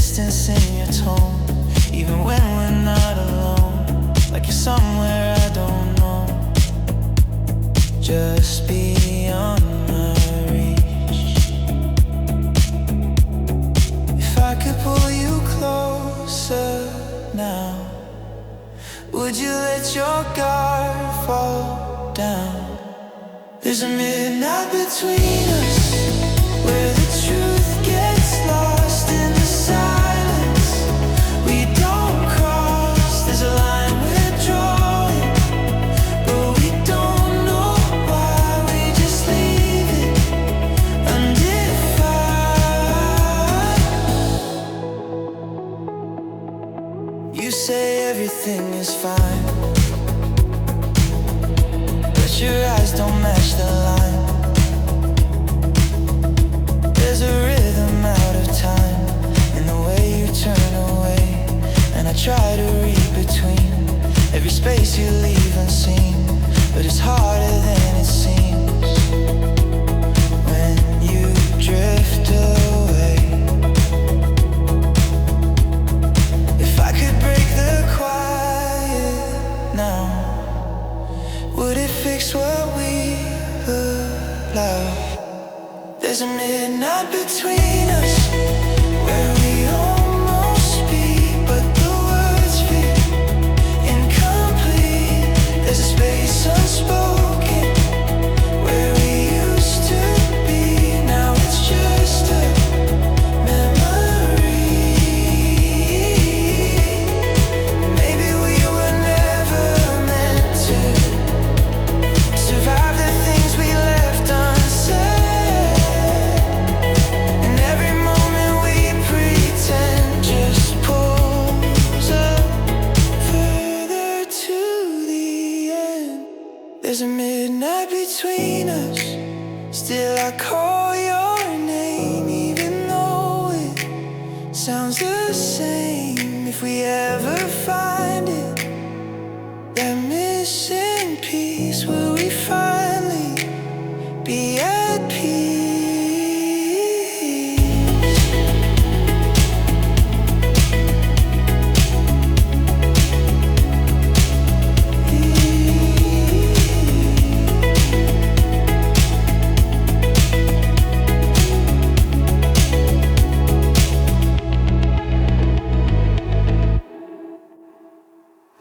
distance in your tone, even when we're not alone. Like you're somewhere I don't know, just beyond my reach. If I could pull you closer now, would you let your guard fall down? There's a midnight between us, where the truth gets lost in the silence. We don't cross, there's a line we're drawing, but we don't know why. We just leave it undefined. You say everything is fine, but your eyes don't match the line. There's a rhythm out of time in the way you turn away, and I try to read between every space you leave unseen, but it's harder than it seems when you drift away. If I could break the quiet now, would it fix what we allow? There's a midnight between us, where we almost speak, but the words feel incomplete. There's a space unspoken, where we used to be. Now it's just a memory. Maybe we were never meant to survive the things we left unsaid. And every moment we pretend just pulls us further to the end. There's a midnight between us, still I call your name, even though it sounds